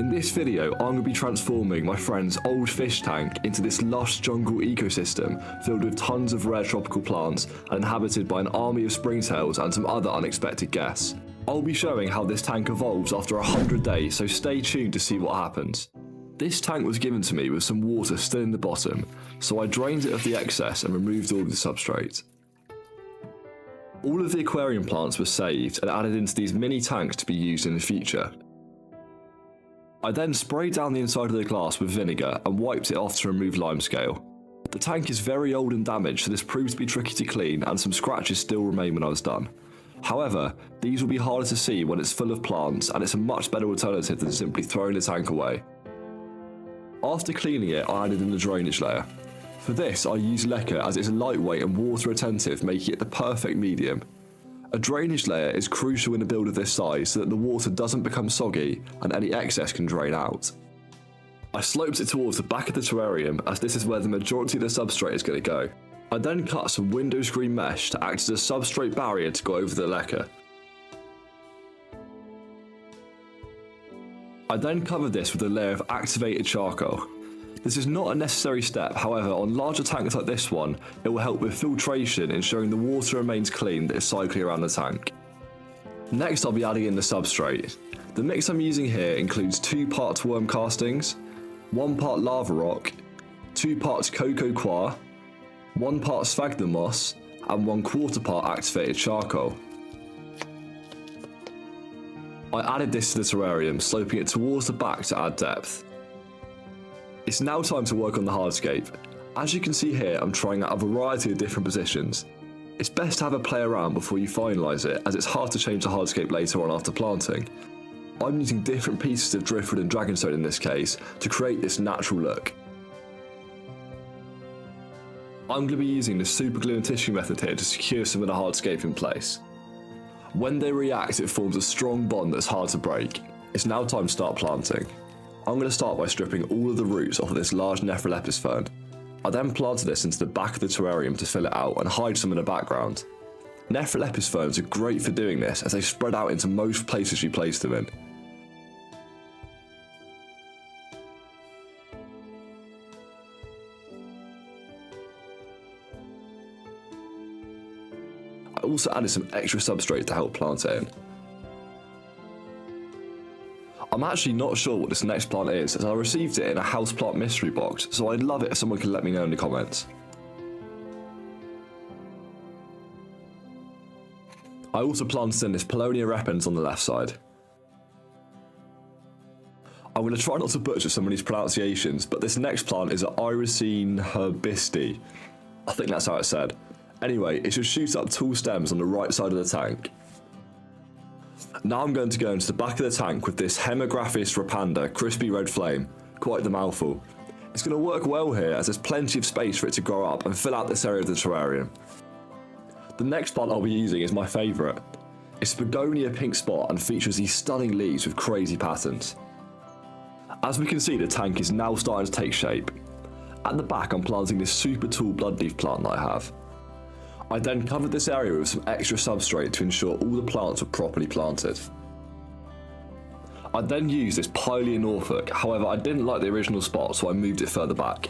In this video, I'm going to be transforming my friend's old fish tank into this lush jungle ecosystem filled with tons of rare tropical plants and inhabited by an army of springtails and some other unexpected guests. I'll be showing how this tank evolves after 100 days, so stay tuned to see what happens. This tank was given to me with some water still in the bottom, so I drained it of the excess and removed all of the substrate. All of the aquarium plants were saved and added into these mini tanks to be used in the future. I then sprayed down the inside of the glass with vinegar and wiped it off to remove limescale. The tank is very old and damaged, so this proved to be tricky to clean and some scratches still remain when I was done. However, these will be harder to see when it's full of plants, and it's a much better alternative than simply throwing the tank away. After cleaning it, I added in the drainage layer. For this, I used lacquer as it's lightweight and water retentive, making it the perfect medium. A drainage layer is crucial in a build of this size so that the water doesn't become soggy and any excess can drain out. I sloped it towards the back of the terrarium as this is where the majority of the substrate is going to go. I then cut some window screen mesh to act as a substrate barrier to go over the lacquer. I then covered this with a layer of activated charcoal. This is not a necessary step, however on larger tanks like this one, it will help with filtration, ensuring the water remains clean that is cycling around the tank. Next I'll be adding in the substrate. The mix I'm using here includes 2 parts worm castings, 1 part lava rock, 2 parts cocoa coir, 1 part sphagnum moss, and 1/4 part activated charcoal. I added this to the terrarium, sloping it towards the back to add depth. It's now time to work on the hardscape. As you can see here, I'm trying out a variety of different positions. It's best to have a play around before you finalise it, as it's hard to change the hardscape later on after planting. I'm using different pieces of driftwood and dragonstone in this case to create this natural look. I'm going to be using the super glue and tissue method here to secure some of the hardscape in place. When they react, it forms a strong bond that's hard to break. It's now time to start planting. I'm going to start by stripping all of the roots off of this large Nephrolepis fern. I then planted this into the back of the terrarium to fill it out and hide some in the background. Nephrolepis ferns are great for doing this as they spread out into most places you place them in. I also added some extra substrate to help plant it in. I'm actually not sure what this next plant is, as I received it in a houseplant mystery box, so I'd love it if someone could let me know in the comments. I also planted in this Paulownia repens on the left side. I'm going to try not to butcher some of these pronunciations, but this next plant is an Irisine herbisti. I think that's how it's said. Anyway, it should shoot up tall stems on the right side of the tank. Now I'm going to go into the back of the tank with this Hemographis rapanda crispy red flame, quite the mouthful. It's going to work well here as there's plenty of space for it to grow up and fill out this area of the terrarium. The next plant I'll be using is my favourite. It's Begonia pink spot and features these stunning leaves with crazy patterns. As we can see, the tank is now starting to take shape. At the back I'm planting this super tall bloodleaf plant that I have. I then covered this area with some extra substrate to ensure all the plants were properly planted. I then used this Pilea Norfolk, however I didn't like the original spot so I moved it further back.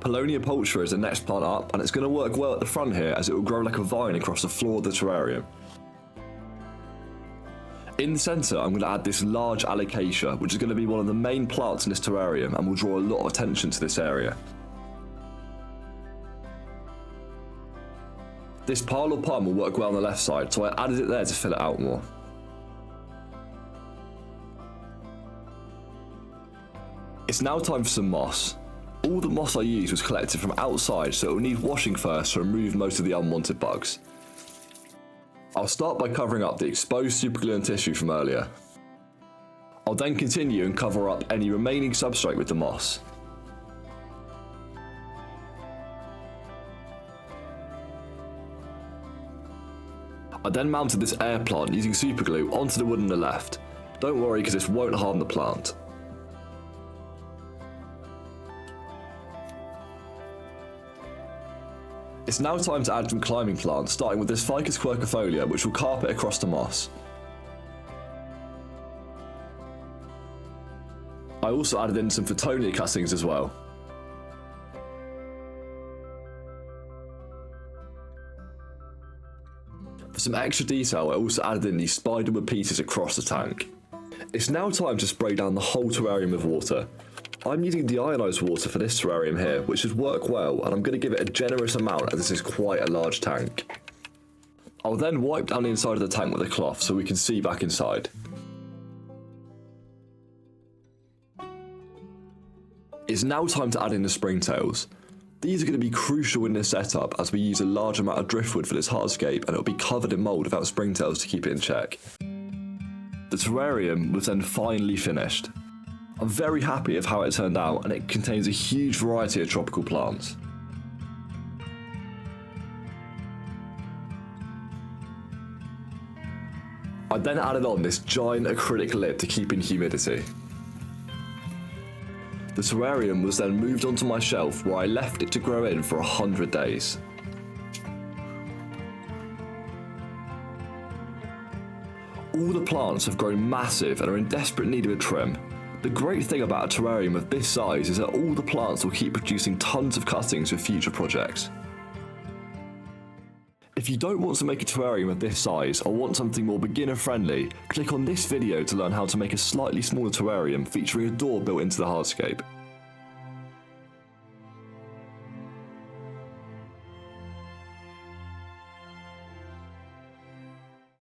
Paulownia pulchra is the next plant up, and it's going to work well at the front here as it will grow like a vine across the floor of the terrarium. In the centre I'm going to add this large alocasia, which is going to be one of the main plants in this terrarium and will draw a lot of attention to this area. This pile or palm will work well on the left side, so I added it there to fill it out more. It's now time for some moss. All the moss I used was collected from outside, so it will need washing first to remove most of the unwanted bugs. I'll start by covering up the exposed superglue and tissue from earlier. I'll then continue and cover up any remaining substrate with the moss. I then mounted this air plant using superglue onto the wood on the left. Don't worry because this won't harm the plant. It's now time to add some climbing plants, starting with this Ficus quercifolia, which will carpet across the moss. I also added in some Photonia cuttings as well. For some extra detail, I also added in these spiderweb pieces across the tank. It's now time to spray down the whole terrarium with water. I'm using deionized water for this terrarium here, which should work well, and I'm going to give it a generous amount as this is quite a large tank. I'll then wipe down the inside of the tank with a cloth so we can see back inside. It's now time to add in the springtails. These are going to be crucial in this setup as we use a large amount of driftwood for this hardscape and it'll be covered in mould without springtails to keep it in check. The terrarium was then finally finished. I'm very happy with how it turned out and it contains a huge variety of tropical plants. I then added on this giant acrylic lid to keep in humidity. The terrarium was then moved onto my shelf where I left it to grow in for 100 days. All the plants have grown massive and are in desperate need of a trim. The great thing about a terrarium of this size is that all the plants will keep producing tons of cuttings for future projects. If you don't want to make a terrarium of this size or want something more beginner friendly, click on this video to learn how to make a slightly smaller terrarium featuring a door built into the hardscape.